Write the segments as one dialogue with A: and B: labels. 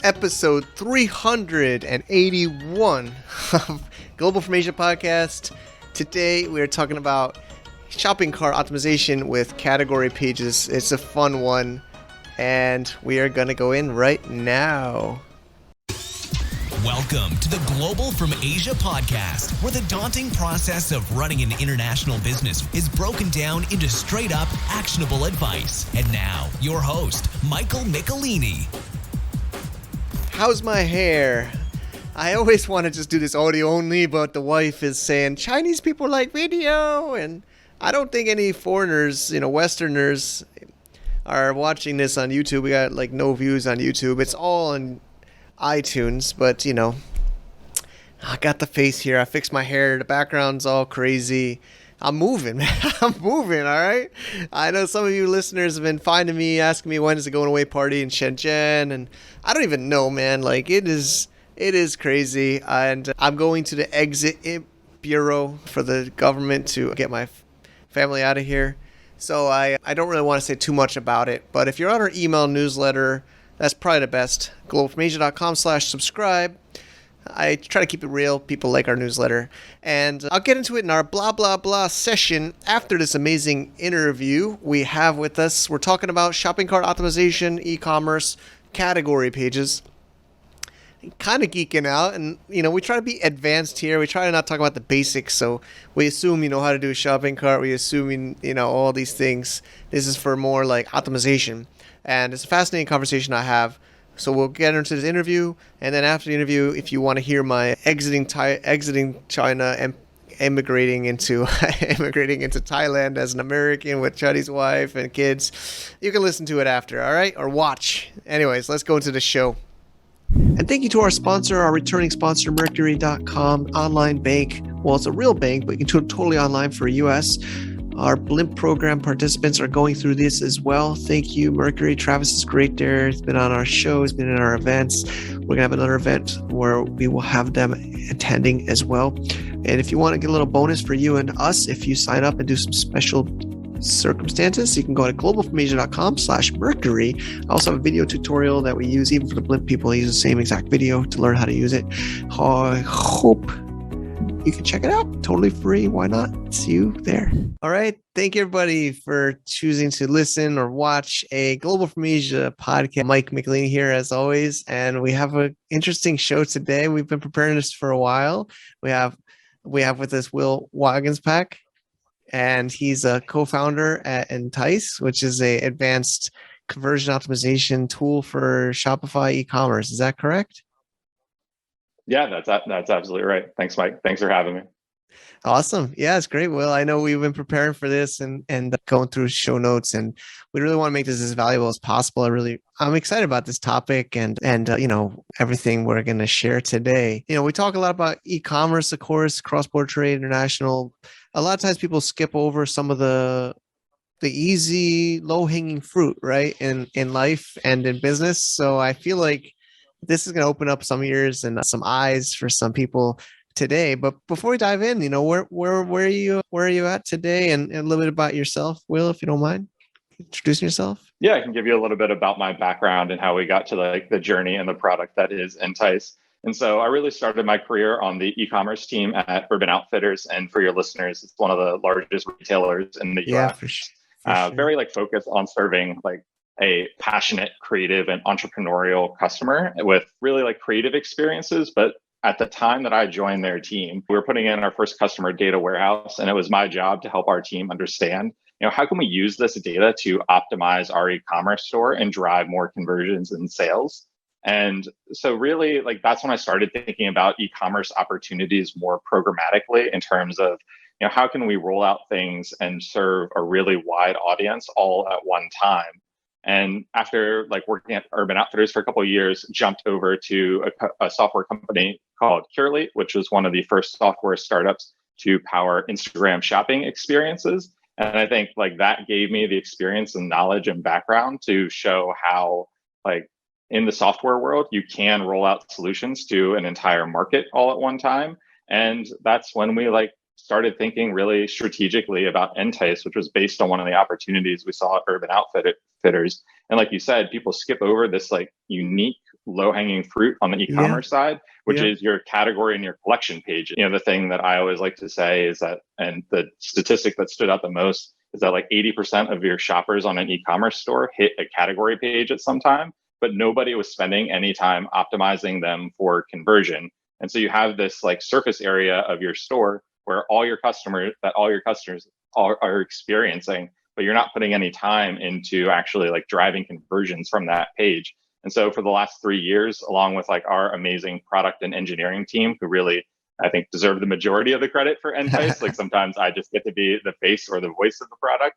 A: episode 381 of Global From Asia podcast. Today we are talking about shopping cart optimization with category pages. It's a fun one, and we are going to go in right now.
B: Welcome to the Global From Asia podcast, where the daunting process of running an international business is broken down into straight up actionable advice. And now, your host, Michael Michelini.
A: How's my hair? I always want to just do this audio only, but the wife is saying Chinese people like video, and I don't think any foreigners, Westerners are watching this on YouTube. We got like no views on YouTube. It's all on iTunes, but I got the face here. I fixed my hair. The background's all crazy. I'm moving, man. I'm moving, all right? I know some of you listeners have been finding me, asking me when is the going away party in Shenzhen, and I don't even know, man. Like, it is crazy, and I'm going to the exit bureau for the government to get my family out of here. So I don't really want to say too much about it, but if you're on our email newsletter, that's probably the best. globalfromasia.com/subscribe. I try to keep it real. People like our newsletter. And I'll get into it in our blah, blah, blah session after this amazing interview we have with us. We're talking about shopping cart optimization, e-commerce, category pages. Kind of geeking out. And, we try to be advanced here. We try to not talk about the basics. So we assume you know how to do a shopping cart. We assume, all these things. This is for more like optimization. And it's a fascinating conversation I have. So we'll get into this interview, and then after the interview, if you want to hear my exiting China and immigrating into Thailand as an American with Chinese wife and kids, you can listen to it after, all right? Or watch. Anyways, let's go into the show. And thank you to our sponsor, our returning sponsor, Mercury.com, online bank. Well, it's a real bank, but you can do it totally online for US. Our Blimp program participants are going through this as well. Thank you, Mercury. Travis is great there. He's been on our show. He's been in our events. We're going to have another event where we will have them attending as well. And if you want to get a little bonus for you and us, if you sign up and do some special circumstances, you can go to globalfromasia.com/Mercury. I also have a video tutorial that we use even for the Blimp people. I use the same exact video to learn how to use it. I hope you can check it out. Totally free. Why not? See you there. All right. Thank you, everybody, for choosing to listen or watch a Global From Asia podcast. Mike Michelini here, as always. And we have an interesting show today. We've been preparing this for a while. We have with us Will Wagenspack, and he's a co-founder at Entice, which is an advanced conversion optimization tool for Shopify e-commerce. Is that correct?
C: Yeah, that's absolutely right. Thanks, Mike. Thanks for having me.
A: Awesome. Yeah, it's great. Well, I know we've been preparing for this and going through show notes, and we really want to make this as valuable as possible. I'm excited about this topic and everything we're going to share today. We talk a lot about e-commerce, of course, cross-border trade, international. A lot of times people skip over some of the easy, low-hanging fruit, right, in life and in business. So I feel like this is going to open up some ears and some eyes for some people today. But before we dive in, where are you at today, and a little bit about yourself, Will, if you don't mind introducing yourself.
C: Yeah, I can give you a little bit about my background and how we got to the journey and the product that is Entice. And so I really started my career on the e-commerce team at Urban Outfitters. And for your listeners, it's one of the largest retailers in the US.
A: Yeah, for sure.
C: Very focused on serving a passionate, creative, and entrepreneurial customer with really creative experiences. But at the time that I joined their team, we were putting in our first customer data warehouse, and it was my job to help our team understand, how can we use this data to optimize our e-commerce store and drive more conversions and sales? And so really, that's when I started thinking about e-commerce opportunities more programmatically in terms of, how can we roll out things and serve a really wide audience all at one time? And after working at Urban Outfitters for a couple of years, jumped over to a software company called Curely, which was one of the first software startups to power Instagram shopping experiences. And I think that gave me the experience and knowledge and background to show how in the software world, you can roll out solutions to an entire market all at one time. And that's when we started thinking really strategically about Entice, which was based on one of the opportunities we saw at Urban Outfitters. And like you said, people skip over this unique low-hanging fruit on the
A: Yeah.
C: e-commerce side, which
A: Yeah.
C: is your category and your collection page. The thing that I always like to say is that, and the statistic that stood out the most is that like 80% of your shoppers on an e-commerce store hit a category page at some time, but nobody was spending any time optimizing them for conversion. And so you have this like surface area of your store where all your customers are experiencing, but you're not putting any time into actually like driving conversions from that page. And so for the last 3 years, along with like our amazing product and engineering team, who really, I think, deserve the majority of the credit for Entice, like sometimes I just get to be the face or the voice of the product.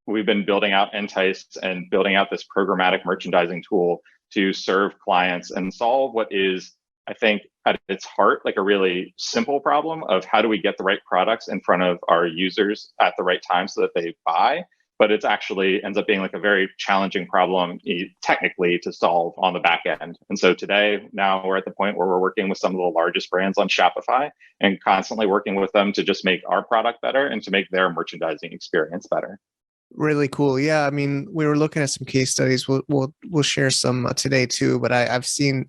C: We've been building out Entice and building out this programmatic merchandising tool to serve clients and solve what is, I think, at its heart, like a really simple problem of how do we get the right products in front of our users at the right time so that they buy. But it's actually ends up being like a very challenging problem technically to solve on the back end. And so today, now we're at the point where we're working with some of the largest brands on Shopify and constantly working with them to just make our product better and to make their merchandising experience better.
A: Really cool. Yeah, I mean, we were looking at some case studies. We'll share some today too. But I've seen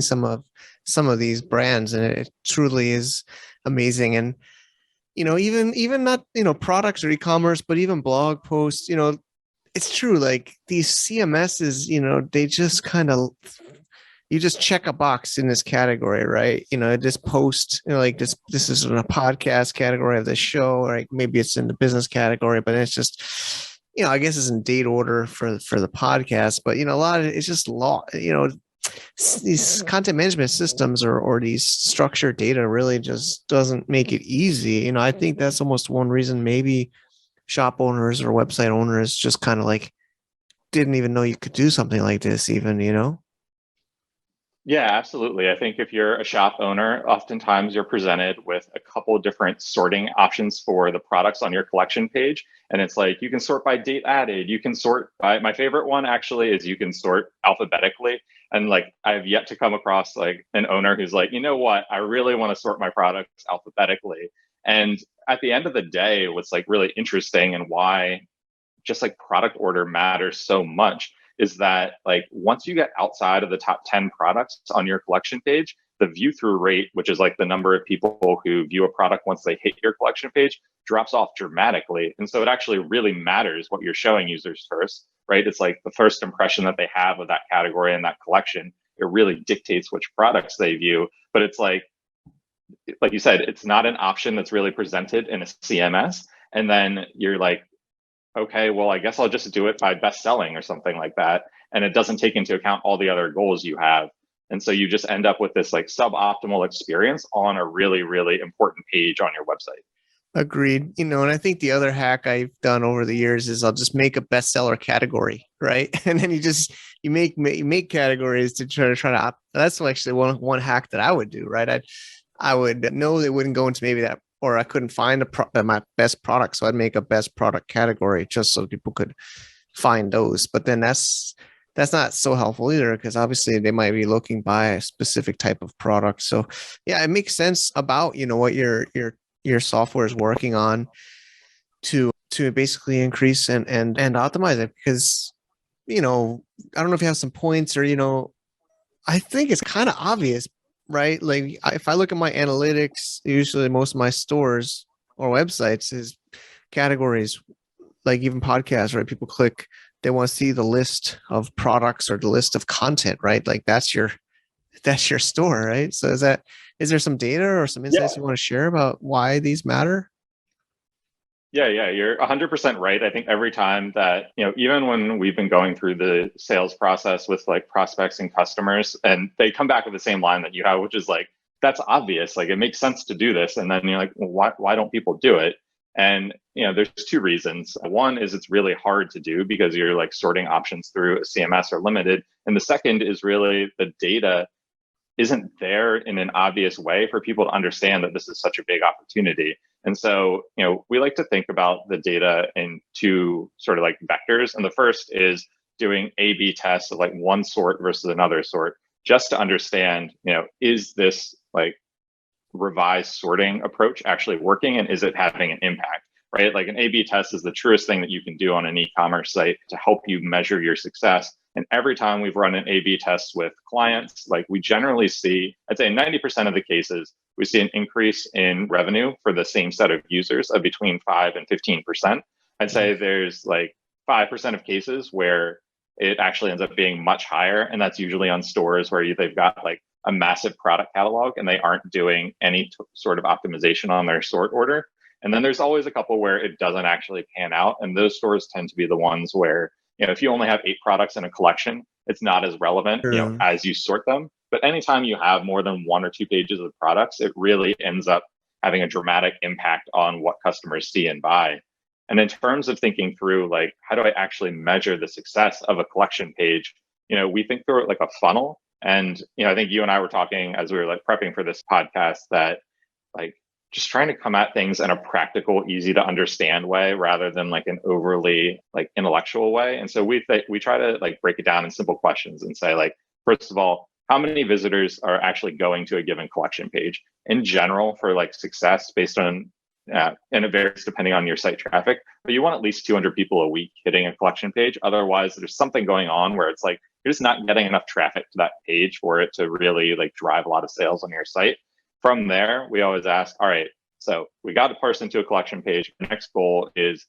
A: some of these brands, and it truly is amazing. And even not products or e-commerce, but even blog posts. It's true. Like these CMSs, they just kind of, you just check a box in this category, right? Just post, like this is in a podcast category of the show, or like maybe it's in the business category, but it's just, I guess it's in date order for the podcast, but a lot of it's just these content management systems or these structured data really just doesn't make it easy. I think that's almost one reason maybe shop owners or website owners just kind of like didn't even know you could do something like this even.
C: Yeah, absolutely. I think if you're a shop owner, oftentimes you're presented with a couple of different sorting options for the products on your collection page. And it's like, you can sort by date added. You can sort by, my favorite one actually is you can sort alphabetically. And like, I've yet to come across like an owner who's like, you know what, I really want to sort my products alphabetically. And at the end of the day, what's like really interesting and why just like product order matters so much is that like once you get outside of the top 10 products on your collection page, the view through rate, which is like the number of people who view a product once they hit your collection page, drops off dramatically. And so it actually really matters what you're showing users first, right? It's like the first impression that they have of that category and that collection. It really dictates which products they view. But it's like you said, it's not an option that's really presented in a CMS. And then you're like, okay, well, I guess I'll just do it by best selling or something like that. And it doesn't take into account all the other goals you have. And so you just end up with this like suboptimal experience on a really, really important page on your website.
A: Agreed. And I think the other hack I've done over the years is I'll just make a bestseller category, right? And then you make categories to try to that's actually one hack that I would do, right? I would know they wouldn't go into maybe that, or I couldn't find my best product, so I'd make a best product category just so people could find those. But then that's not so helpful either, because obviously they might be looking by a specific type of product. So yeah, it makes sense about what your software is working on to basically increase and optimize it, because I don't know if you have some points, or I think it's kind of obvious, right? Like if I look at my analytics, usually most of my stores or websites is categories, like even podcasts, right? People click, they want to see the list of products or the list of content, right? Like that's your store, right? So is there some data or some insights you want to share about why these matter?
C: Yeah, you're 100% right. I think every time that, even when we've been going through the sales process with like prospects and customers, and they come back with the same line that you have, which is like, that's obvious. Like it makes sense to do this. And then you're like, well, why don't people do it? And, there's two reasons. One is it's really hard to do because you're like sorting options through a CMS are limited. And the second is really the data isn't there in an obvious way for people to understand that this is such a big opportunity. And so, we like to think about the data in two sort of like vectors. And the first is doing A/B tests of like one sort versus another sort, just to understand, is this like revised sorting approach actually working and is it having an impact? right? Like an A/B test is the truest thing that you can do on an e-commerce site to help you measure your success. And every time we've run an A/B test with clients, like we generally see, I'd say 90% of the cases, we see an increase in revenue for the same set of users of between 5 and 15%. I'd say there's like 5% of cases where it actually ends up being much higher. And that's usually on stores where they've got like a massive product catalog and they aren't doing any sort of optimization on their sort order. And then there's always a couple where it doesn't actually pan out. And those stores tend to be the ones where, if you only have 8 products in a collection, it's not as relevant, as you sort them. But anytime you have more than 1 or 2 pages of products, it really ends up having a dramatic impact on what customers see and buy. And in terms of thinking through, like, how do I actually measure the success of a collection page? We think through it like a funnel. And, I think you and I were talking as we were like prepping for this podcast that like just trying to come at things in a practical, easy to understand way rather than like an overly like intellectual way. And so we try to like break it down in simple questions and say like, first of all, how many visitors are actually going to a given collection page in general for like success based on and it varies depending on your site traffic, but you want at least 200 people a week hitting a collection page. Otherwise, there's something going on where it's like you're just not getting enough traffic to that page for it to really like drive a lot of sales on your site. From there, we always ask, all right, so we got a person to a collection page. The next goal is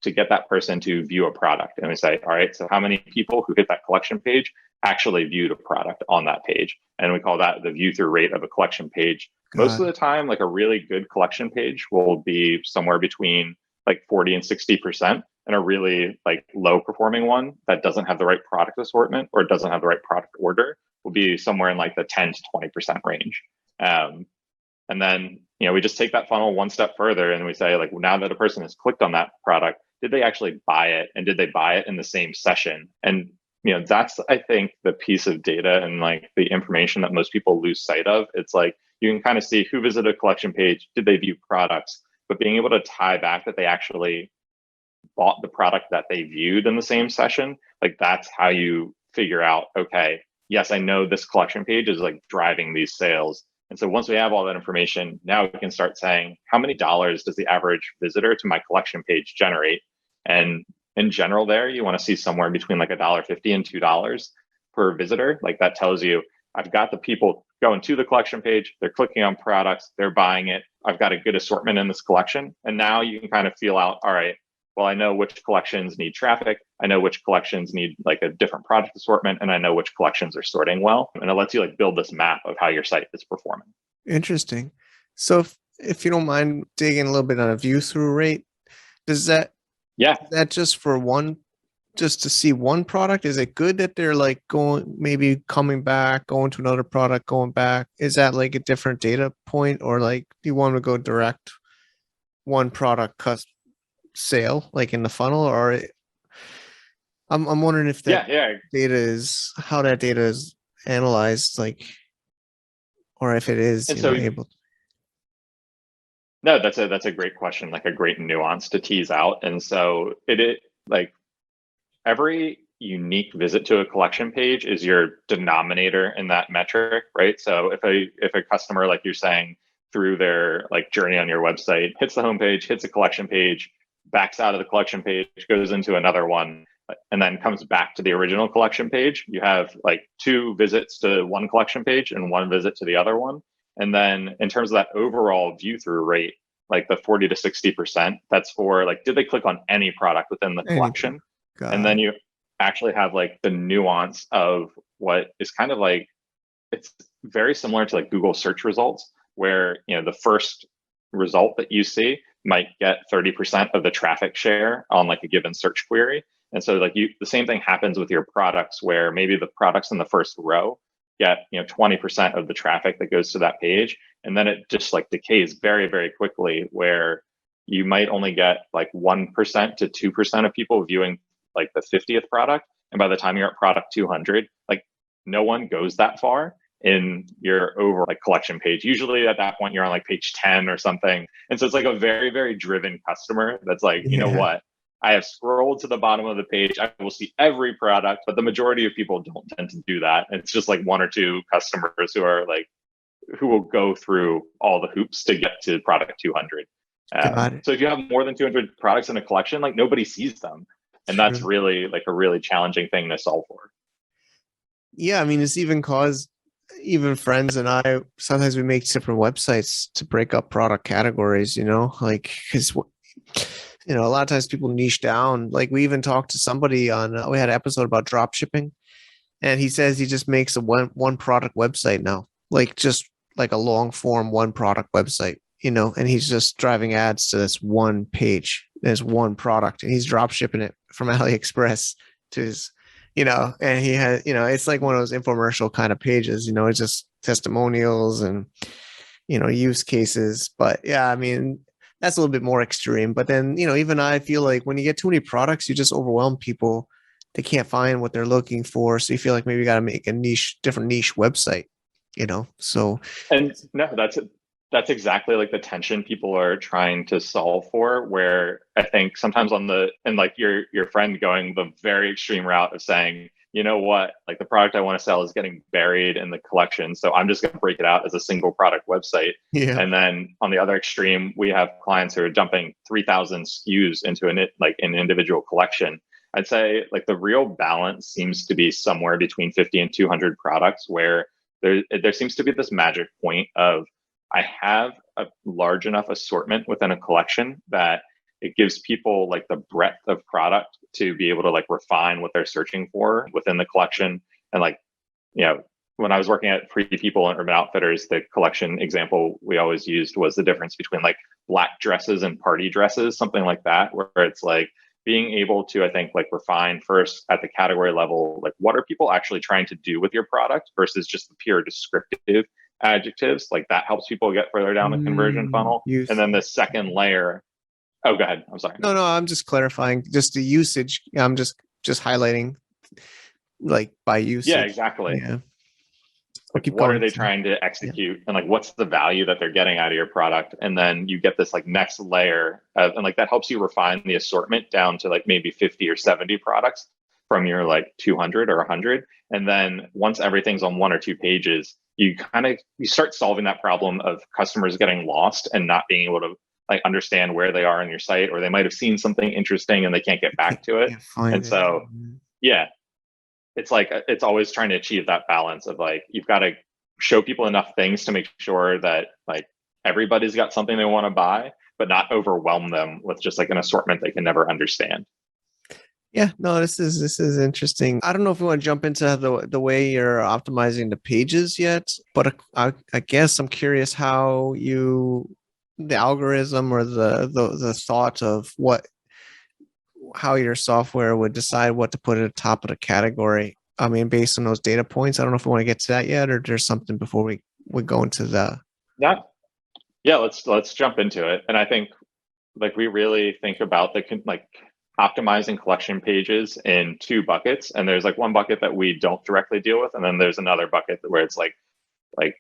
C: to get that person to view a product. And we say, all right, so how many people who hit that collection page actually viewed a product on that page? And we call that the view through rate of a collection page. Most of the time, like a really good collection page will be somewhere between like 40 and 60%. And a really like low performing one that doesn't have the right product assortment or doesn't have the right product order will be somewhere in like the 10 to 20% range. And then, we just take that funnel one step further and we say like, well, now that a person has clicked on that product, did they actually buy it? And did they buy it in the same session? And, that's, I think, the piece of data and like the information that most people lose sight of. It's like, you can kind of see who visited a collection page, did they view products, but being able to tie back that they actually bought the product that they viewed in the same session, like that's how you figure out, okay, yes, I know this collection page is like driving these sales. And so once we have all that information, now we can start saying, how many dollars does the average visitor to my collection page generate? And in general there, you want to see somewhere between like $1.50 and $2 per visitor. Like that tells you, I've got the people going to the collection page, they're clicking on products, they're buying it. I've got a good assortment in this collection. And now you can kind of feel out, all right, well, I know which collections need traffic. I know which collections need like a different product assortment, and I know which collections are sorting well. And it lets you like build this map of how your site is performing.
A: Interesting. So if you don't mind digging a little bit on a view through rate, is that just for one, just to see one product? Is it good that they're like maybe coming back, going to another product, going back? Is that like a different data point, or like do you want to go direct one product sale like in the funnel? Or I'm wondering if that data is how that data is analyzed, like, or if it is able to.
C: No, that's a great question, like a great nuance to tease out. And so it like every unique visit to a collection page is your denominator in that metric, right? So if a customer, like you're saying, through their like journey on your website, hits the homepage, hits a collection page, backs out of the collection page, goes into another one, and then comes back to the original collection page, you have like 2 visits to one collection page and 1 visit to the other one. And then in terms of that overall view through rate, like the 40 to 60%, that's for like, did they click on any product within the collection? And then you actually have like the nuance of what is kind of like, it's very similar to like Google search results, where, the first result that you see might get 30% of the traffic share on like a given search query. And so like the same thing happens with your products, where maybe the products in the first row get 20% of the traffic that goes to that page, and then it just like decays very, very quickly, where you might only get like 1% to 2% of people viewing like the 50th product, and by the time you're at product 200, like no one goes that far in your over like collection page. Usually at that point you're on like page 10 or something, and so it's like a very, very driven customer that's like, you know what, I have scrolled to the bottom of the page, I will see every product, but the majority of people don't tend to do that. It's just like 1 or 2 customers who will go through all the hoops to get to product 200.
A: Got it.
C: So if you have more than 200 products in a collection, like nobody sees them. And that's
A: True.
C: really like a really challenging thing to solve for.
A: Yeah, I mean, it's even caused even friends and I sometimes we make separate websites to break up product categories, like because a lot of times people niche down. Like we even talked to somebody on we had an episode about drop shipping, and he says he just makes a one product website now, like just like a long form one product website, and he's just driving ads to this one page. There's one product, and he's drop shipping it from AliExpress to his, and he has, it's like one of those infomercial kind of pages, it's just testimonials and, use cases. But yeah, I mean, that's a little bit more extreme. But then, even I feel like when you get too many products, you just overwhelm people. They can't find what they're looking for. So you feel like maybe you got to make a different niche website, so.
C: And no, that's exactly like the tension people are trying to solve for, where I think sometimes and like your friend going the very extreme route of saying, you know what, like the product I want to sell is getting buried in the collection, so I'm just going to break it out as a single product website.
A: Yeah.
C: And then on the other extreme, we have clients who are dumping 3,000 SKUs into an individual collection. I'd say like the real balance seems to be somewhere between 50 and 200 products, where there seems to be this magic point of I have a large enough assortment within a collection that it gives people like the breadth of product to be able to like refine what they're searching for within the collection. And like, when I was working at Free People and Urban Outfitters, the collection example we always used was the difference between like black dresses and party dresses, something like that, where it's like being able to, I think, like refine first at the category level, like what are people actually trying to do with your product versus just the pure descriptive adjectives. Like that helps people get further down the conversion funnel. And then the second layer, oh, go ahead. I'm sorry.
A: No, I'm just clarifying just the usage. I'm just highlighting like by usage.
C: Yeah, exactly.
A: Yeah.
C: Like, what are they trying to execute, and like what's the value that they're getting out of your product? And then you get this like next layer of, and like that helps you refine the assortment down to like maybe 50 or 70 products from your like 200 or 100. And then once everything's on one or two pages, you start solving that problem of customers getting lost and not being able to like understand where they are on your site, or they might have seen something interesting and they can't get back to it. And so, yeah, it's like, it's always trying to achieve that balance of like, you've got to show people enough things to make sure that like everybody's got something they want to buy, but not overwhelm them with just like an assortment they can never understand.
A: Yeah, no, this is interesting. I don't know if we want to jump into the way you're optimizing the pages yet, but I guess I'm curious how the algorithm or the thought of how your software would decide what to put at the top of the category. I mean, based on those data points. I don't know if we want to get to that yet, or there's something before we go into the.
C: Yeah, let's jump into it. And I think like we really think about optimizing collection pages in two buckets. And there's like one bucket that we don't directly deal with, and then there's another bucket where it's like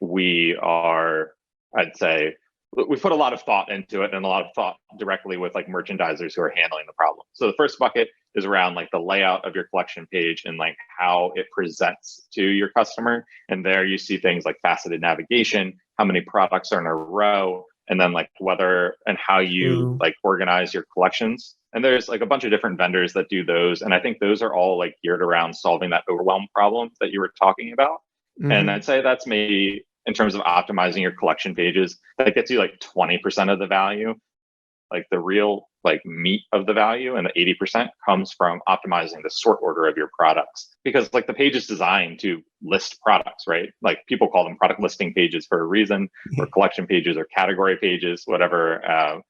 C: we are, I'd say, we put a lot of thought into it and a lot of thought directly with like merchandisers who are handling the problem. So the first bucket is around like the layout of your collection page and like how it presents to your customer. And there you see things like faceted navigation, how many products are in a row, and then like whether and how you like organize your collections. And there's like a bunch of different vendors that do those. And I think those are all like geared around solving that overwhelm problem that you were talking about. Mm-hmm. And I'd say that's maybe, in terms of optimizing your collection pages, that gets you like 20% of the value. Like the real like meat of the value, and the 80% comes from optimizing the sort order of your products. Because like the page is designed to list products, right? Like people call them product listing pages for a reason, or collection pages or category pages, whatever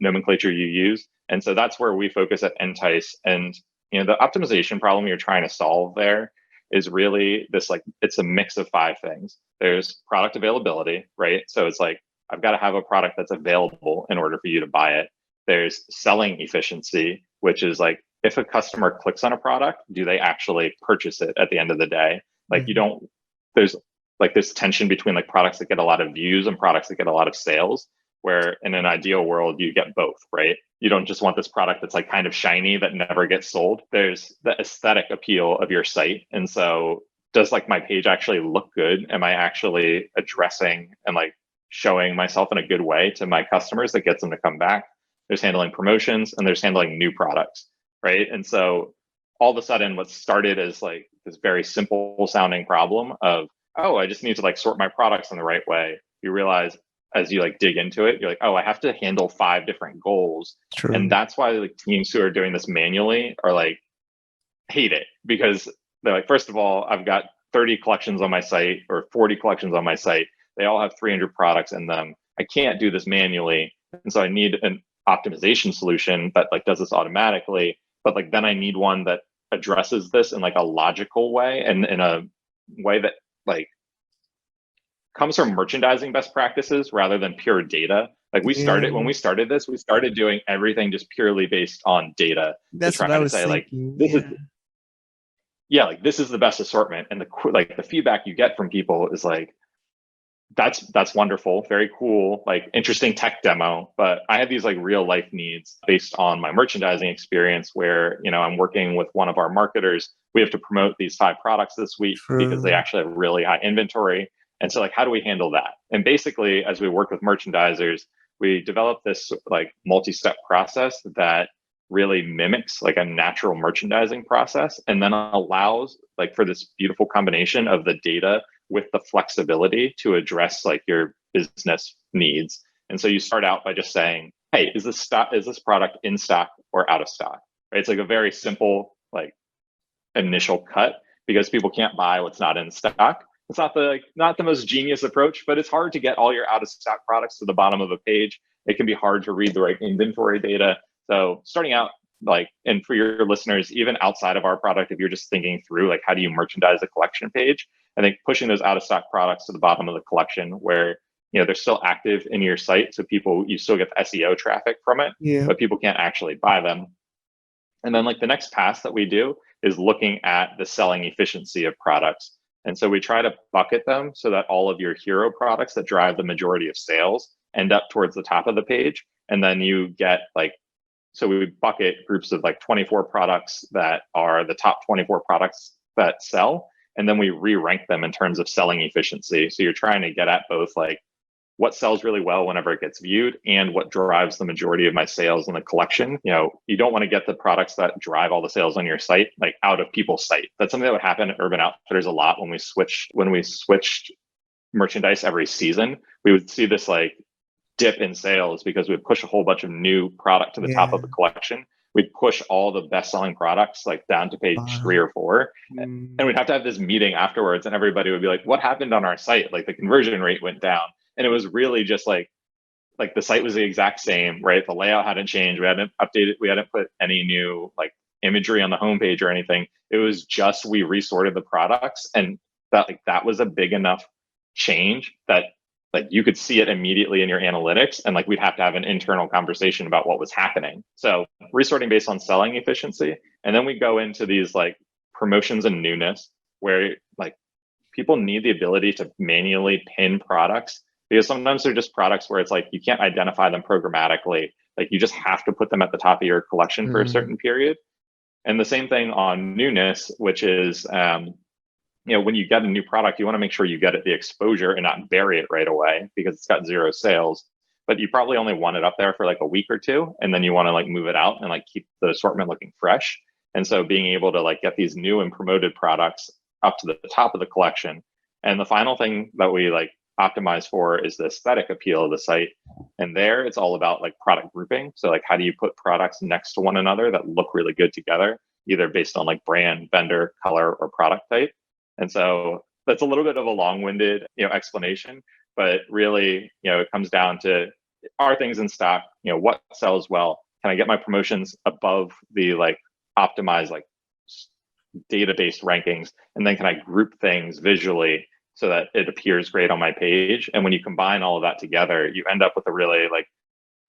C: nomenclature you use. And so that's where we focus at Entice. And the optimization problem you're trying to solve there is really this, like, it's a mix of five things. There's product availability, right? So it's like, I've got to have a product that's available in order for you to buy it. There's selling efficiency, which is like, if a customer clicks on a product, do they actually purchase it at the end of the day? Like there's like this tension between like products that get a lot of views and products that get a lot of sales, where in an ideal world, you get both, right? You don't just want this product that's like kind of shiny that never gets sold. There's the aesthetic appeal of your site. And so does like my page actually look good? Am I actually addressing and like showing myself in a good way to my customers that gets them to come back. There's handling promotions, and there's handling new products, right? And so all of a sudden, what started as like this very simple sounding problem of, oh, I just need to like sort my products in the right way. You realize as you like dig into it, you're like, oh, I have to handle 5 different goals.
A: True.
C: And that's why like teams who are doing this manually are like, hate it, because they're like, first of all, I've got 30 collections on my site or 40 collections on my site. They all have 300 products in them. I can't do this manually. And so I need an optimization solution that like does this automatically. But like then I need one that addresses this in like a logical way and in a way that like comes from merchandising best practices rather than pure data. Like when we started this, we started doing everything just purely based on data.
A: That's what I was saying.
C: Like, this is, yeah, like this is the best assortment. And the feedback you get from people is like, that's wonderful, very cool, like interesting tech demo. But I have these like real life needs based on my merchandising experience where, I'm working with one of our marketers. We have to promote these 5 products this week because they actually have really high inventory. And so like, how do we handle that? And basically, as we work with merchandisers, we develop this like multi-step process that really mimics like a natural merchandising process and then allows like for this beautiful combination of the data with the flexibility to address like your business needs. And so you start out by just saying, hey, is this product in stock or out of stock? Right? It's like a very simple like initial cut because people can't buy what's not in stock. It's not the most genius approach, but it's hard to get all your out of stock products to the bottom of a page. It can be hard to read the right inventory data. So starting out like, and for your listeners, even outside of our product, if you're just thinking through like how do you merchandise a collection page, I think pushing those out of stock products to the bottom of the collection where they're still active in your site, so you still get the SEO traffic from it, but people can't actually buy them. And then like the next pass that we do is looking at the selling efficiency of products. And so we try to bucket them so that all of your hero products that drive the majority of sales end up towards the top of the page. And then you get like, so we would bucket groups of like 24 products that are the top 24 products that sell. And then we re-rank them in terms of selling efficiency. So you're trying to get at both like what sells really well whenever it gets viewed and what drives the majority of my sales in the collection. You don't want to get the products that drive all the sales on your site like out of people's site. That's something that would happen at Urban Outfitters a lot when we switched merchandise every season. We would see this like dip in sales because we'd push a whole bunch of new product to the top of the collection. We'd push all the best-selling products like down to page 3 or 4, and we'd have to have this meeting afterwards, and everybody would be like, "What happened on our site? Like the conversion rate went down." And it was really just like the site was the exact same, right? The layout hadn't changed. We hadn't updated. We hadn't put any new like imagery on the homepage or anything. It was just we resorted the products, and that was a big enough change that like you could see it immediately in your analytics, and like we'd have to have an internal conversation about what was happening. So resorting based on selling efficiency, and then we go into these like promotions and newness where like people need the ability to manually pin products because sometimes they're just products where it's like you can't identify them programmatically. Like you just have to put them at the top of your collection for a certain period. And the same thing on newness, which is when you get a new product, you want to make sure you get it the exposure and not bury it right away because it's got 0 sales. But you probably only want it up there for like a week or 2, and then you want to like move it out and like keep the assortment looking fresh. And so being able to like get these new and promoted products up to the top of the collection. And the final thing that we like optimize for is the aesthetic appeal of the site. And there it's all about like product grouping. So like how do you put products next to one another that look really good together, either based on like brand, vendor, color, or product type. And so that's a little bit of a long-winded, explanation, but really, it comes down to are things in stock? What sells well? Can I get my promotions above the like optimized like database rankings? And then can I group things visually so that it appears great on my page? And when you combine all of that together, you end up with a really like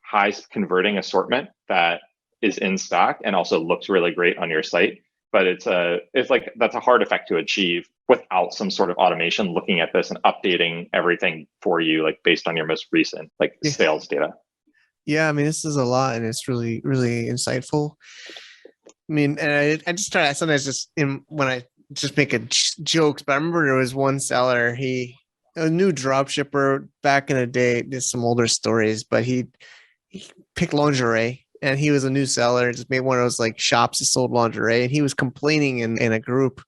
C: high converting assortment that is in stock and also looks really great on your site. But it's like that's a hard effect to achieve without some sort of automation looking at this and updating everything for you, like based on your most recent like sales data.
A: Yeah, I mean, this is a lot, and it's really, really insightful. I mean, and I just try to sometimes when I just make jokes, but I remember there was one seller. He a new drop shipper back in the day. There's some older stories, but he picked lingerie and he was a new seller, just made one of those like shops that sold lingerie. And he was complaining in a group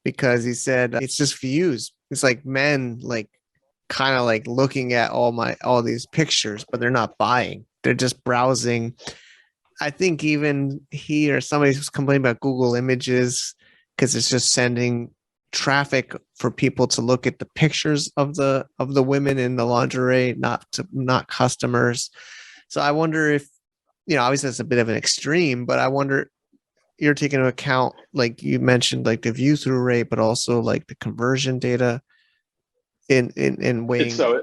A: because he said it's just views. It's like men like kind of like looking at all these pictures, but they're not buying. They're just browsing. I think even he or somebody was complaining about Google Images because it's just sending traffic for people to look at the pictures of the women in the lingerie, not customers. So I wonder if, obviously that's a bit of an extreme, but I wonder you're taking into account, like you mentioned, like the view through rate, but also like the conversion data in
C: It's
A: weighing.
C: so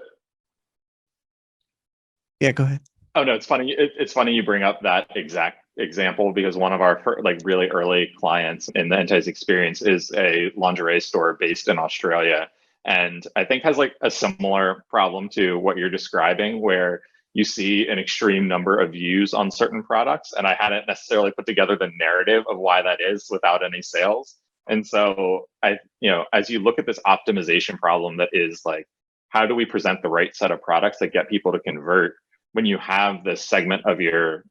A: Yeah, go ahead.
C: Oh no, it's funny. It's funny you bring up that exact example because one of our like really early clients in the Entice experience is a lingerie store based in Australia, and I think has like a similar problem to what you're describing, where you see an extreme number of views on certain products, and I hadn't necessarily put together the narrative of why that is without any sales. And so as you look at this optimization problem that is like, how do we present the right set of products that get people to convert? When you have this segment of your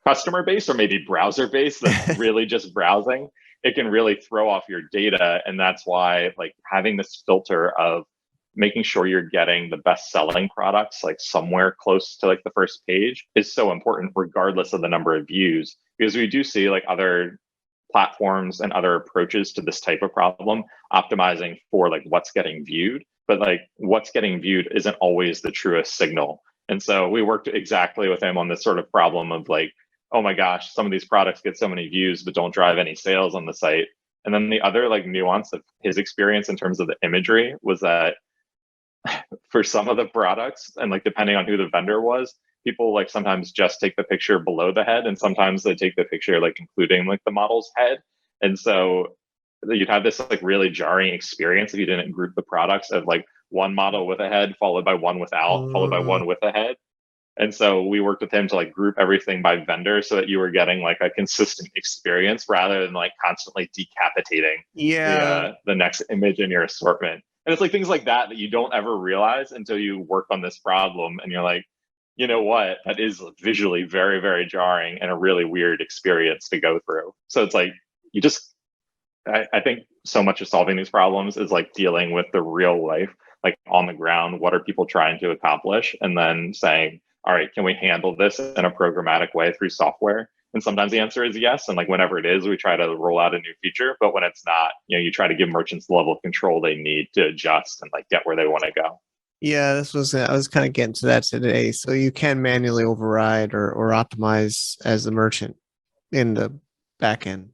C: customer base or maybe browser base that's really just browsing, it can really throw off your data. And that's why like having this filter of making sure you're getting the best selling products like somewhere close to like the first page is so important regardless of the number of views, because we do see like other platforms and other approaches to this type of problem optimizing for like what's getting viewed, but like what's getting viewed isn't always the truest signal. And so we worked exactly with him on this sort of problem of like, oh my gosh, some of these products get so many views but don't drive any sales on the site. And then the other like nuance of his experience in terms of the imagery was that for some of the products, and like depending on who the vendor was, people like sometimes just take the picture below the head, and sometimes they take the picture like including like the model's head. And so you'd have this like really jarring experience if you didn't group the products of like one model with a head followed by one without, followed by one with a head. And so we worked with him to like group everything by vendor so that you were getting like a consistent experience rather than like constantly decapitating
A: Yeah.
C: the next image in your assortment. And it's like things like that that you don't ever realize until you work on this problem and you're like, you know what, that is visually very, very jarring and a really weird experience to go through. So it's like you just I think so much of solving these problems is like dealing with the real life, like on the ground. What are people trying to accomplish? And then saying, all right, can we handle this in a programmatic way through software? And sometimes the answer is yes. And like whenever it is, we try to roll out a new feature. But when it's not, you try to give merchants the level of control they need to adjust and like get where they want to go.
A: Yeah, I was kind of getting to that today. So you can manually override or optimize as the merchant in the back end.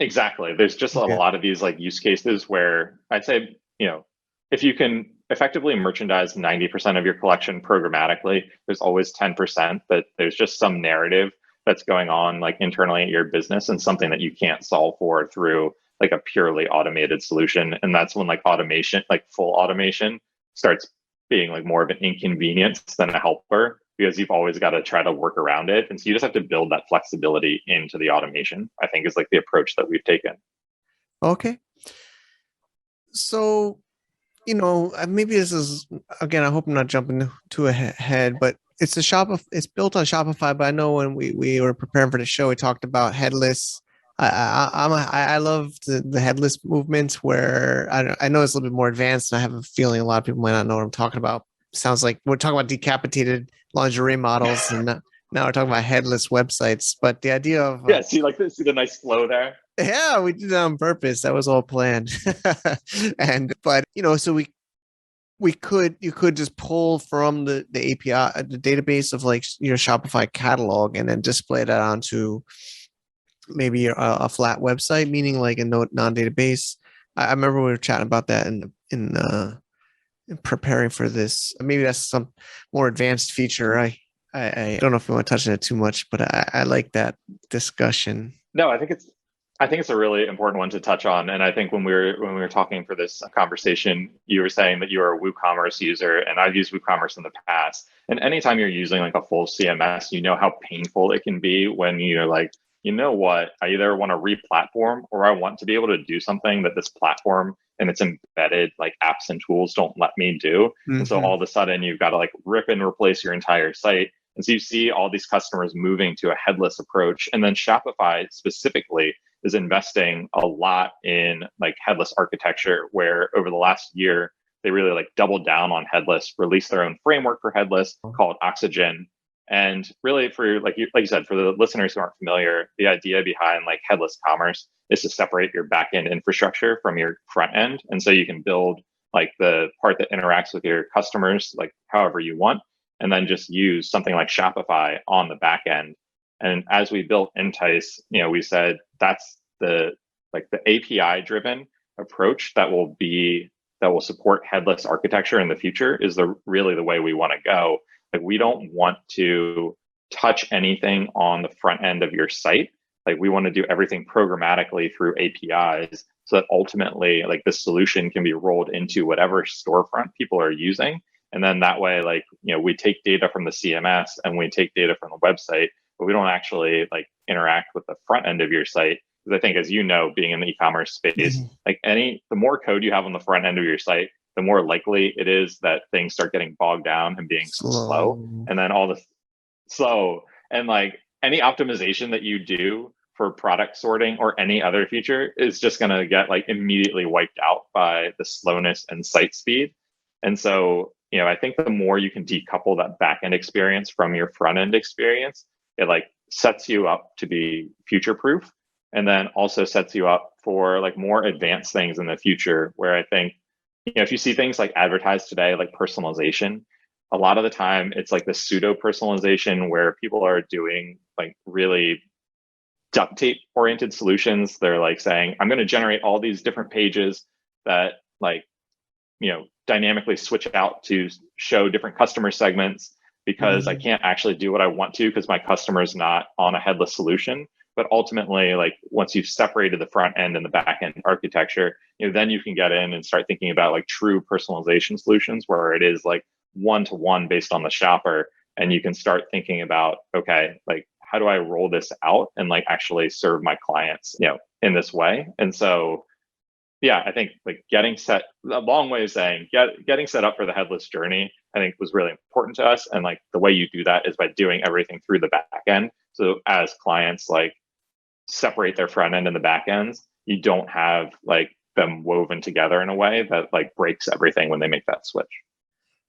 C: Exactly. There's just a
A: Okay.
C: lot of these like use cases where I'd say, if you can effectively merchandise 90% of your collection programmatically, there's always 10% that there's just some narrative that's going on like internally at your business and something that you can't solve for through like a purely automated solution. And that's when like automation, like full automation starts being like more of an inconvenience than a helper because you've always got to try to work around it. And so you just have to build that flexibility into the automation, I think is like the approach that we've taken.
A: Okay. So, maybe this is again, I hope I'm not jumping too ahead, but it's built on Shopify, but I know when we were preparing for the show, we talked about headless. I love the headless movement where I know it's a little bit more advanced, and I have a feeling a lot of people might not know what I'm talking about. Sounds like we're talking about decapitated lingerie models, and now we're talking about headless websites. But the idea of
C: Yeah, see the nice flow there.
A: yeah, we did it on purpose. That was all planned. But so you could just pull from the API, the database of like your Shopify catalog, and then display that onto maybe a flat website, meaning like a non-database. I remember we were chatting about that in preparing for this. Maybe that's some more advanced feature. I don't know if we want to touch on it too much, but I like that discussion.
C: No, I think it's a really important one to touch on. And I think when we were talking for this conversation, you were saying that you are a WooCommerce user, and I've used WooCommerce in the past. And anytime you're using like a full CMS, you know how painful it can be when you're like, you know what, I either want to re-platform or I want to be able to do something that this platform and it's embedded like apps and tools don't let me do. And so all of a sudden you've got to like rip and replace your entire site. And so you see all these customers moving to a headless approach. And then Shopify specifically is investing a lot in like headless architecture, where over the last year, they really like doubled down on headless, released their own framework for headless called Oxygen. And really for like you said, for the listeners who aren't familiar, the idea behind like headless commerce is to separate your backend infrastructure from your front end. And so you can build like the part that interacts with your customers, like however you want, and then just use something like Shopify on the back end. And as we built Entice, we said that's the API driven approach that will support headless architecture in the future is really the way we want to go. Like we don't want to touch anything on the front end of your site. Like we want to do everything programmatically through APIs so that ultimately like the solution can be rolled into whatever storefront people are using. And then that way, like, we take data from the CMS and we take data from the website, but we don't actually like interact with the front end of your site. Because I think, as you know, being in the e-commerce space, like the more code you have on the front end of your site, the more likely it is that things start getting bogged down and being slow. And then and like any optimization that you do for product sorting or any other feature is just going to get like immediately wiped out by the slowness and site speed. And so, I think the more you can decouple that back-end experience from your front-end experience, it like sets you up to be future-proof, and then also sets you up for like more advanced things in the future, where I think, if you see things like advertised today, like personalization, a lot of the time it's like the pseudo personalization where people are doing like really duct tape oriented solutions. They're like saying, I'm going to generate all these different pages that like, dynamically switch out to show different customer segments because I can't actually do what I want to because my customer is not on a headless solution. But ultimately, like once you've separated the front end and the back end architecture, then you can get in and start thinking about like true personalization solutions where it is like one-to-one based on the shopper. And you can start thinking about, okay, like how do I roll this out and like actually serve my clients, in this way? And so, yeah, I think like getting set up for the headless journey, I think was really important to us. And like the way you do that is by doing everything through the back end. So as clients like separate their front end and the back ends, you don't have like them woven together in a way that like breaks everything when they make that switch.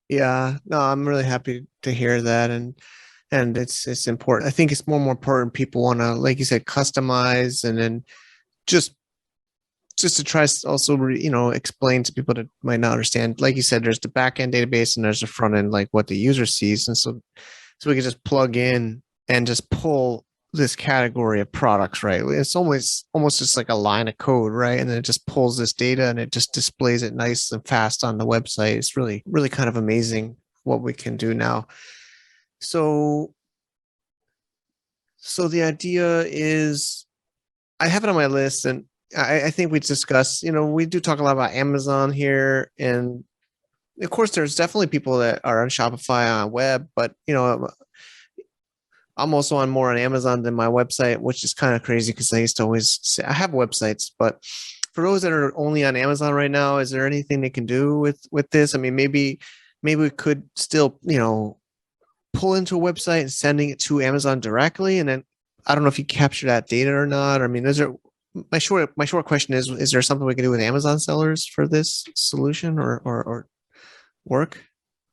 A: Yeah, no, I'm really happy to hear that. And it's important. I think it's more and more important. People want to, like you said, customize, and then just to try to also, explain to people that might not understand. Like you said, there's the back end database and there's the front end, like what the user sees. And so we can just plug in and just pull this category of products, right? It's almost just like a line of code, right? And then it just pulls this data and it just displays it nice and fast on the website. It's really, really kind of amazing what we can do now. So the idea is, I have it on my list, and I think we discussed, we do talk a lot about Amazon here. And of course, there's definitely people that are on Shopify on web, but, I'm also more on Amazon than my website, which is kind of crazy because I used to always say I have websites. But for those that are only on Amazon right now, is there anything they can do with this? I mean, maybe we could still, pull into a website and sending it to Amazon directly. And then I don't know if you capture that data or not. I mean, my short question is there something we can do with Amazon sellers for this solution or work?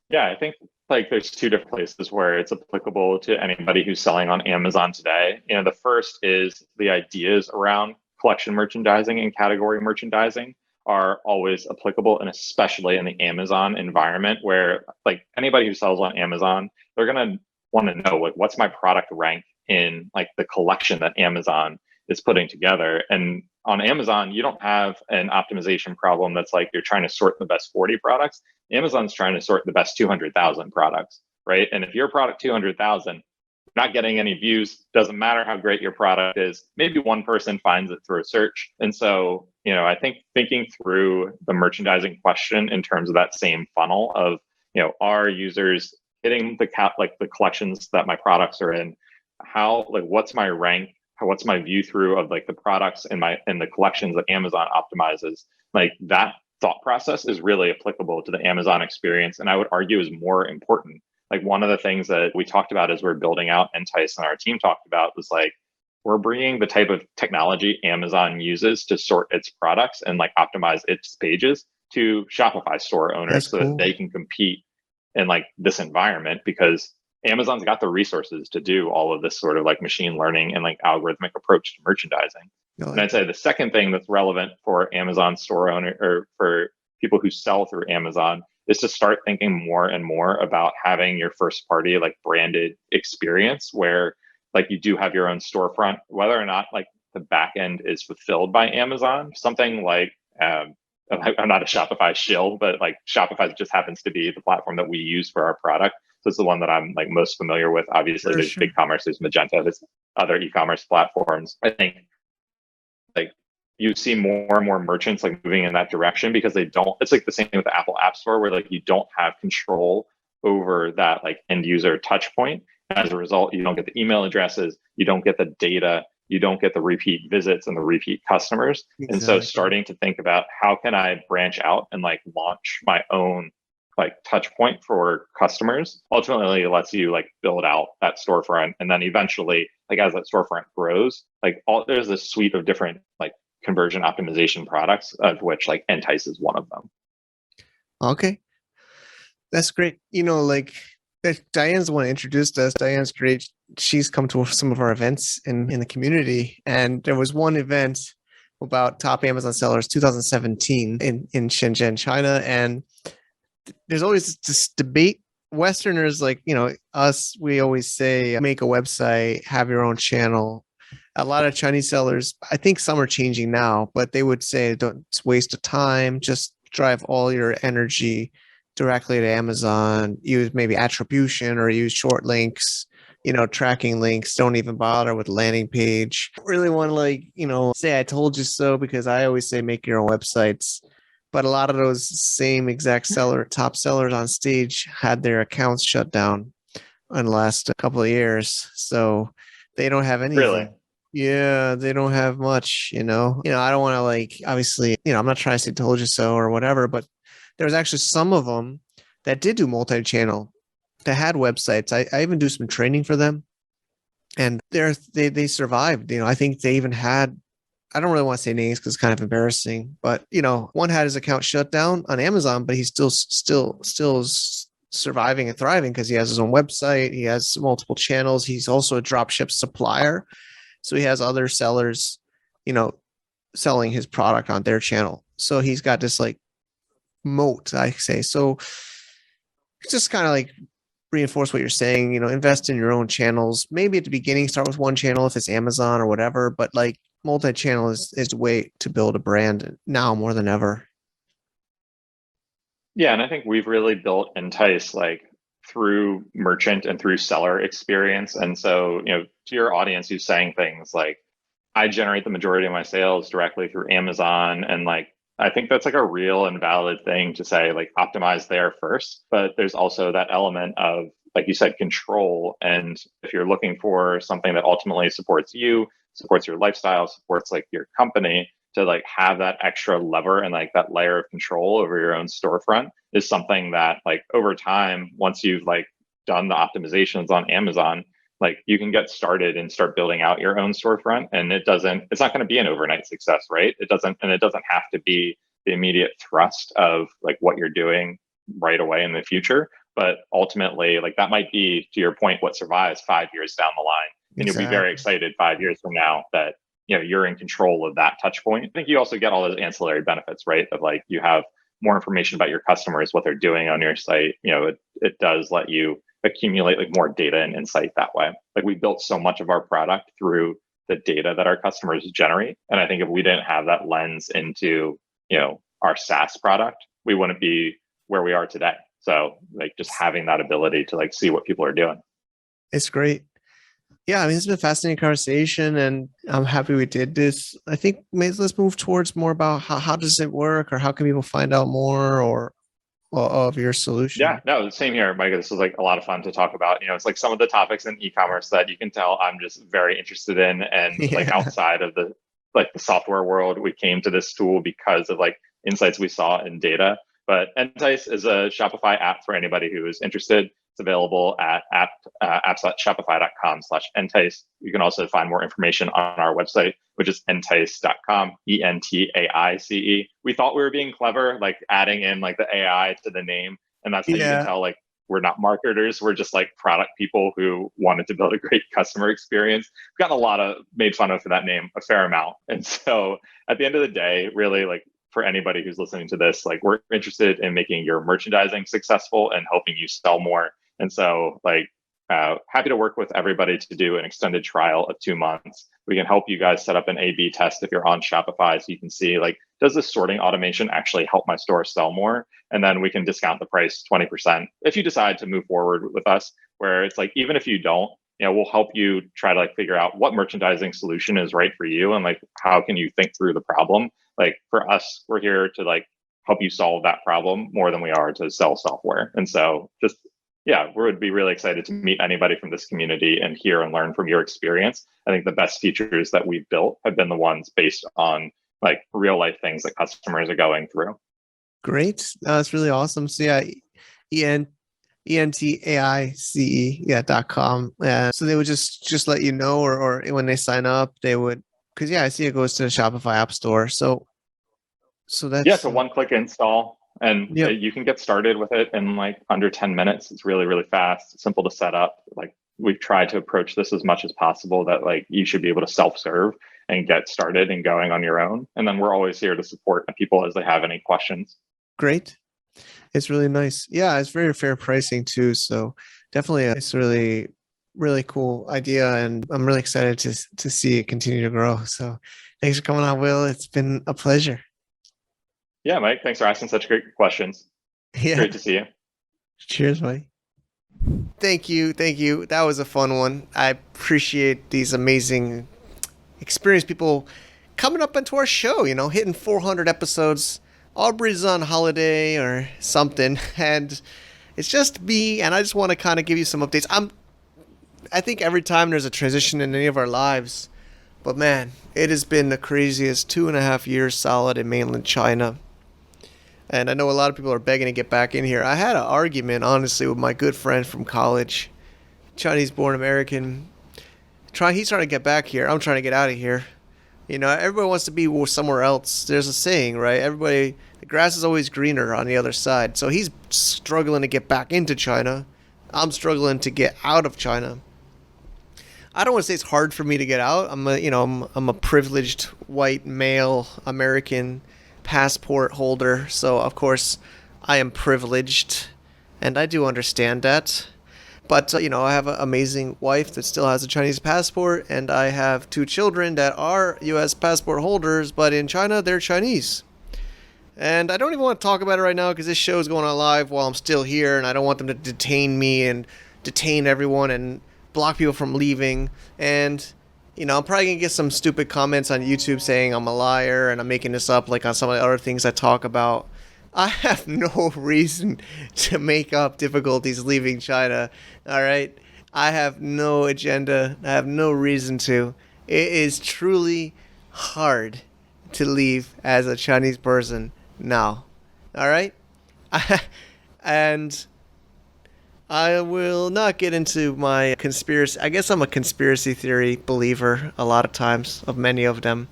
C: Yeah, I think like there's two different places where it's applicable to anybody who's selling on Amazon today. The first is the ideas around collection merchandising and category merchandising are always applicable, and especially in the Amazon environment where like anybody who sells on Amazon, they're going to want to know like what's my product rank in like the collection that Amazon is putting together. And on Amazon, you don't have an optimization problem that's like you're trying to sort the best 40 products. Amazon's trying to sort the best 200,000 products, right? And if your product 200,000, not getting any views, doesn't matter how great your product is, maybe one person finds it through a search. And so, I think thinking through the merchandising question in terms of that same funnel of, are users hitting the collections that my products are in? How, like, what's my rank? What's my view through of like the products in the collections that Amazon optimizes? Like that thought process is really applicable to the Amazon experience, and I would argue is more important. Like one of the things that we talked about as we're building out Entice and our team talked about was like, we're bringing the type of technology Amazon uses to sort its products and like optimize its pages to Shopify store owners.
A: That's
C: so
A: cool.
C: that they can compete in like this environment, because Amazon's got the resources to do all of this sort of like machine learning and like algorithmic approach to merchandising. And I'd say the second thing that's relevant for Amazon store owner or for people who sell through Amazon is to start thinking more and more about having your first party like branded experience where like you do have your own storefront, whether or not like the back end is fulfilled by Amazon. Something like I'm not a Shopify shill, but like Shopify just happens to be the platform that we use for our product. So it's the one that I'm like most familiar with. Obviously, there's BigCommerce, there's Magento, there's other e-commerce platforms. I think like you see more and more merchants like moving in that direction because they don't, it's like the same thing with the Apple App Store where like you don't have control over that like end user touch point. As a result, you don't get the email addresses, you don't get the data, you don't get the repeat visits and the repeat customers. Exactly. And so starting to think about how can I branch out and like launch my own like touch point for customers ultimately lets you like build out that storefront. And then eventually, like as that storefront grows, like there's a suite of different like conversion optimization products, of which like Entice is one of them.
A: Okay. That's great. You know, like Diane's the one who introduced us. Diane's great. She's come to some of our events in the community. And there was one event about top Amazon sellers 2017 in Shenzhen, China. And there's always this debate. Westerners like, you know, us, we always say, make a website, have your own channel. A lot of Chinese sellers, I think some are changing now, but they would say, don't waste of time, just drive all your energy directly to Amazon, use maybe attribution or use short links, you know, tracking links. Don't even bother with landing page. Really want to like, you know, say I told you so, because I always say make your own websites. But a lot of those same exact top sellers on stage had their accounts shut down in the last couple of years. So they don't have anything.
C: Really?
A: Yeah, they don't have much, you know. I don't want to like, obviously, you know, I'm not trying to say told you so or whatever, but there was actually some of them that did do multi-channel, that had websites. I even do some training for them, and they survived. You know, I think they even had, I don't really want to say names because it's kind of embarrassing, but you know, one had his account shut down on Amazon, but he's still is surviving and thriving because he has his own website. He has multiple channels. He's also a dropship supplier, so he has other sellers, you know, selling his product on their channel. So he's got this like moat, I say. So just kind of like reinforce what you're saying, you know, invest in your own channels. Maybe at the beginning, start with one channel if it's Amazon or whatever, but like multi-channel is the way to build a brand now more than ever.
C: Yeah, and I think we've really built Entice like through merchant and through seller experience. And so, you know, to your audience who's saying things like, I generate the majority of my sales directly through Amazon, and like I think that's like a real and valid thing to say, like optimize there first. But there's also that element of, like you said, control. And if you're looking for something that ultimately supports you, supports your lifestyle, supports like your company, to like have that extra lever and like that layer of control over your own storefront is something that like over time, once you've like done the optimizations on Amazon, like you can get started and start building out your own storefront. And it's not going to be an overnight success, right? It doesn't have to be the immediate thrust of like what you're doing right away in the future. But ultimately, like that might be, to your point, what survives 5 years down the line. And You'll be very excited 5 years from now that, you know, you're in control of that touch point. I think you also get all those ancillary benefits, right? Of like, you have more information about your customers, what they're doing on your site. You know, it does let you accumulate like more data and insight that way. Like we built so much of our product through the data that our customers generate. And I think if we didn't have that lens into, you know, our SaaS product, we wouldn't be where we are today. So like just having that ability to like see what people are doing.
A: It's great. Yeah, I mean, it's been a fascinating conversation, and I'm happy we did this. I think maybe let's move towards more about how does it work, or how can people find out more or of your solution?
C: Yeah, no, same here, Mike. This was like a lot of fun to talk about. You know, it's like some of the topics in e-commerce that you can tell I'm just very interested in, and like outside of the software world, we came to this tool because of like insights we saw in data. But Entice is a Shopify app for anybody who is interested. It's available at apps.shopify.com/entice. You can also find more information on our website, which is entice.com, Entaice. We thought we were being clever, like adding in like the AI to the name. And that's how you can tell like we're not marketers. We're just like product people who wanted to build a great customer experience. We've gotten made fun of for that name a fair amount. And so at the end of the day, really like for anybody who's listening to this, like we're interested in making your merchandising successful and helping you sell more. And so like happy to work with everybody to do an extended trial of 2 months. We can help you guys set up an A/B test if you're on Shopify, so you can see like, does this sorting automation actually help my store sell more? And then we can discount the price 20% if you decide to move forward with us, where it's like, even if you don't, we'll help you try to like figure out what merchandising solution is right for you and like how can you think through the problem. Like for us, we're here to like help you solve that problem more than we are to sell software. And so just we would be really excited to meet anybody from this community and hear and learn from your experience. I think the best features that we've built have been the ones based on like real life things that customers are going through.
A: Great. That's really awesome. So Entaice.com. So they would just let you know, or when they sign up, they would, because I see it goes to the Shopify App Store. So that's
C: it's a one-click install. And you can get started with it in like under 10 minutes. It's really, really fast. It's simple to set up. Like we've tried to approach this as much as possible that like you should be able to self-serve and get started and going on your own. And then we're always here to support people as they have any questions.
A: Great. It's really nice. Yeah, it's very fair pricing too. So definitely it's really, really cool idea. And I'm really excited to see it continue to grow. So thanks for coming on, Will. It's been a pleasure.
C: Yeah, Mike, thanks for asking such great questions.
A: Yeah.
C: Great to see you.
A: Cheers, Mike. Thank you. That was a fun one. I appreciate these amazing experienced people coming up into our show, hitting 400 episodes. Aubrey's on holiday or something, and it's just me, and I just want to kind of give you some updates. I think every time there's a transition in any of our lives, but man, it has been the craziest 2.5 years solid in mainland China. And I know a lot of people are begging to get back in here. I had an argument, honestly, with my good friend from college, Chinese-born American. He's trying to get back here. I'm trying to get out of here. Everybody wants to be somewhere else. There's a saying, right? The grass is always greener on the other side. So he's struggling to get back into China. I'm struggling to get out of China. I don't want to say it's hard for me to get out. I'm a privileged white male American passport holder, so of course I am privileged, and I do understand that. But I have an amazing wife that still has a Chinese passport, and I have 2 children that are U.S. passport holders, but in China they're Chinese. And I don't even want to talk about it right now because this show is going on live while I'm still here, and I don't want them to detain me and detain everyone and block people from leaving. And I'm probably going to get some stupid comments on YouTube saying I'm a liar and I'm making this up like on some of the other things I talk about. I have no reason to make up difficulties leaving China, all right? I have no agenda. I have no reason to. It is truly hard to leave as a Chinese person now, all right? And I will not get into my conspiracy. I guess I'm a conspiracy theory believer a lot of times, of many of them.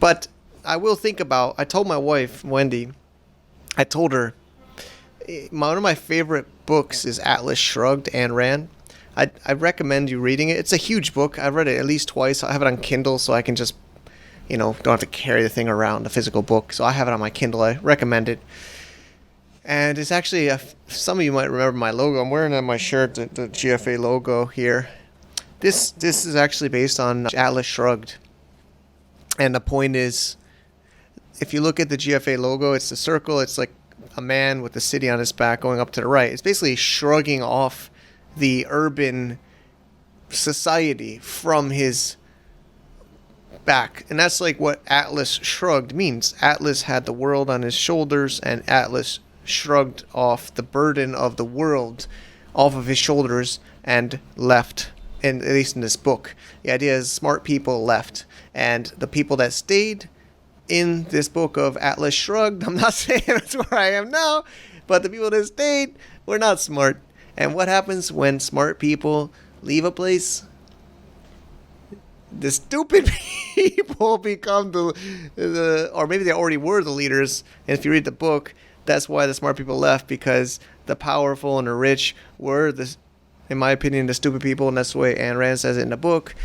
A: But I will think about, I told my wife, Wendy, I told her, one of my favorite books is Atlas Shrugged, Ayn Rand. I recommend you reading it. It's a huge book. I've read it at least twice. I have it on Kindle so I can just, don't have to carry the thing around, the physical book. So I have it on my Kindle. I recommend it. And it's actually, some of you might remember my logo. I'm wearing on my shirt the GFA logo here. This is actually based on Atlas Shrugged. And the point is, if you look at the GFA logo, it's a circle. It's like a man with a city on his back going up to the right. It's basically shrugging off the urban society from his back. And that's like what Atlas Shrugged means. Atlas had the world on his shoulders, and Atlas shrugged off the burden of the world off of his shoulders and left, and at least in this book. The idea is smart people left, and the people that stayed in this book of Atlas Shrugged. I'm not saying that's where I am now, but the people in this state were not smart. And what happens when smart people leave a place? The stupid people become the or maybe they already were the leaders. And if you read the book, that's why the smart people left, because the powerful and the rich were, in my opinion, the stupid people. And that's the way Ayn Rand says it in the book.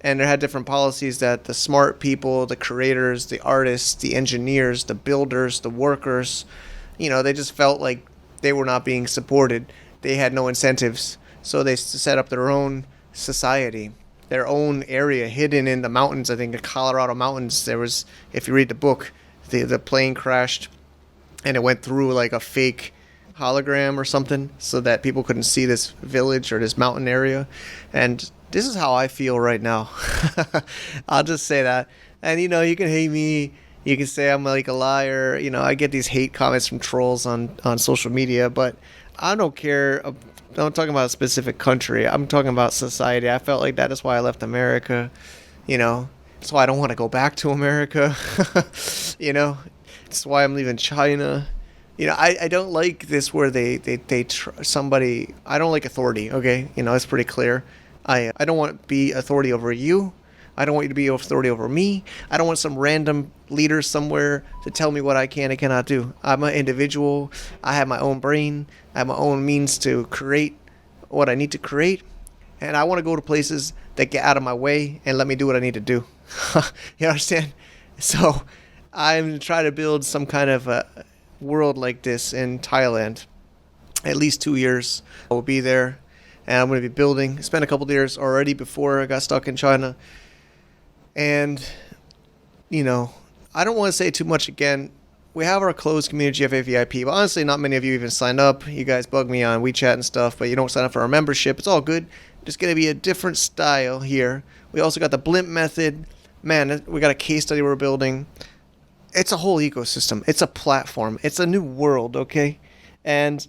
A: And there had different policies that the smart people, the creators, the artists, the engineers, the builders, the workers, they just felt like they were not being supported. They had no incentives. So they set up their own society, their own area hidden in the mountains. I think the Colorado mountains, there was, if you read the book, the plane crashed and it went through like a fake hologram or something so that people couldn't see this village or this mountain area. And this is how I feel right now. I'll just say that. And, you can hate me. You can say I'm like a liar. I get these hate comments from trolls on social media, but I don't care. I'm not talking about a specific country. I'm talking about society. I felt like that. That's why I left America. That's why I don't want to go back to America. That's why I'm leaving China. I don't like this where somebody. I don't like authority. Okay, it's pretty clear. I don't want to be authority over you. I don't want you to be authority over me. I don't want some random leader somewhere to tell me what I can and cannot do. I'm an individual. I have my own brain. I have my own means to create what I need to create. And I want to go to places that get out of my way and let me do what I need to do. You understand? So I'm trying to build some kind of a world like this in Thailand. At least 2 years I will be there. And I'm going to be building. Spent a couple of years already before I got stuck in China. And, I don't want to say too much again. We have our closed community GFA VIP, but honestly, not many of you even signed up. You guys bug me on WeChat and stuff, but you don't sign up for our membership. It's all good. Just going to be a different style here. We also got the Blimp method. Man, we got a case study we're building. It's a whole ecosystem. It's a platform. It's a new world, okay? And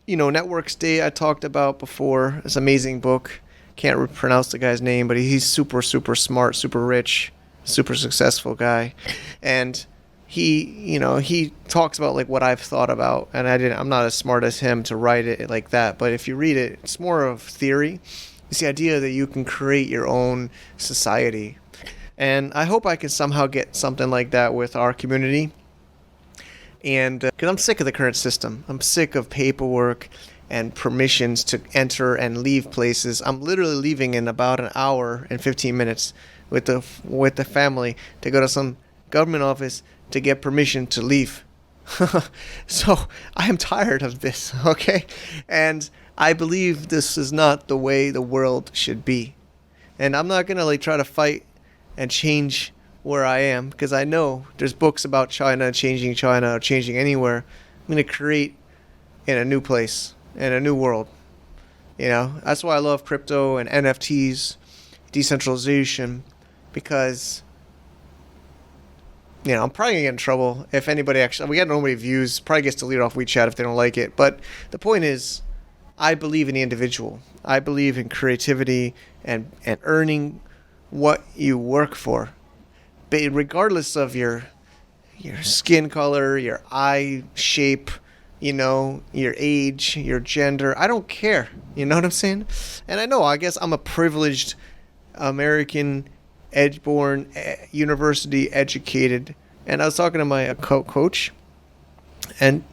A: Networks Day I talked about before. This amazing book. Can't pronounce the guy's name, but he's super, super smart, super rich, super successful guy. And he talks about like what I've thought about, and I'm not as smart as him to write it like that. But if you read it, it's more of theory. It's the idea that you can create your own society. And I hope I can somehow get something like that with our community. And because I'm sick of the current system. I'm sick of paperwork and permissions to enter and leave places. I'm literally leaving in about an hour and 15 minutes with the family to go to some government office to get permission to leave. So I am tired of this, okay? And I believe this is not the way the world should be. And I'm not going to try to fight and change where I am, because I know there's books about China or changing anywhere. I'm going to create in a new place, in a new world. That's why I love crypto and NFTs, decentralization, because I'm probably gonna get in trouble if anybody we got nobody views, probably gets deleted off WeChat if they don't like it. But the point is, I believe in the individual. I believe in creativity and earning what you work for, but regardless of your skin color, your eye shape, your age, your gender. I don't care. You know what I'm saying? And I guess I'm a privileged American, edge-born, university educated. And I was talking to my coach, and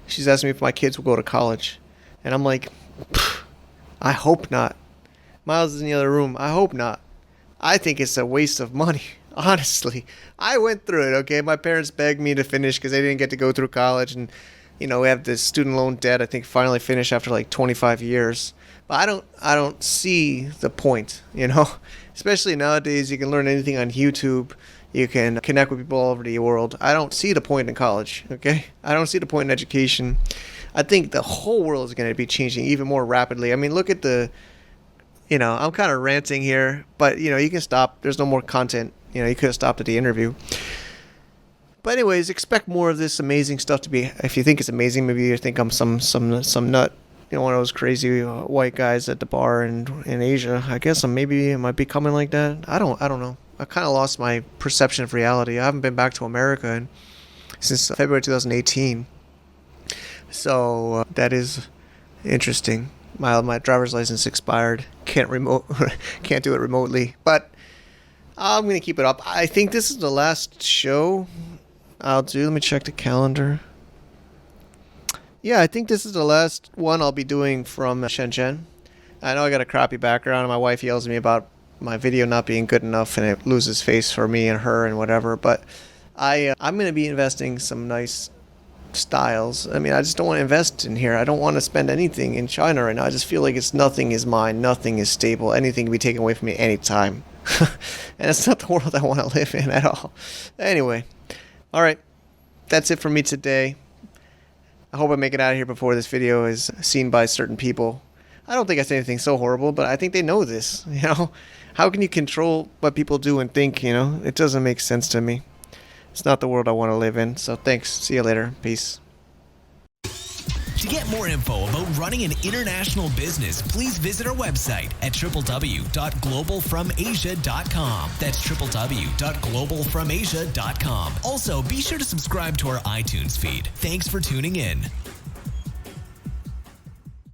A: she's asking me if my kids will go to college. And I'm like, I hope not. Miles is in the other room. I hope not. I think it's a waste of money. Honestly, I went through it. Okay, my parents begged me to finish because they didn't get to go through college, and we have this student loan debt. I think finally finished after like 25 years. But I don't see the point. Especially nowadays, you can learn anything on YouTube. You can connect with people all over the world. I don't see the point in college. Okay, I don't see the point in education. I think the whole world is going to be changing even more rapidly. I mean, look at I'm kind of ranting here, but you can stop. There's no more content. You could have stopped at the interview. But anyways, expect more of this amazing stuff to be. If you think it's amazing, maybe you think I'm some nut, one of those crazy white guys at the bar in Asia. I guess maybe it might be coming like that. I don't know. I kind of lost my perception of reality. I haven't been back to America since February 2018. So that is interesting. My driver's license expired. Can't do it remotely. But I'm going to keep it up. I think this is the last show I'll do. Let me check the calendar. Yeah, I think this is the last one I'll be doing from Shenzhen. I know I got a crappy background, and my wife yells at me about my video not being good enough, and it loses face for me and her and whatever. But I'm going to be investing some nice styles. I mean, I just don't want to invest in here. I don't want to spend anything in China right now. I just feel like nothing is mine. Nothing is stable. Anything can be taken away from me anytime. And it's not the world I want to live in at all. Anyway, all right. That's it for me today. I hope I make it out of here before this video is seen by certain people. I don't think I say anything so horrible, but I think they know this. You know, how can you control what people do and think? You know, it doesn't make sense to me. It's not the world I want to live in. So thanks. See you later. Peace.
B: To get more info about running an international business, please visit our website at www.globalfromasia.com. That's www.globalfromasia.com. Also, be sure to subscribe to our iTunes feed. Thanks for tuning in.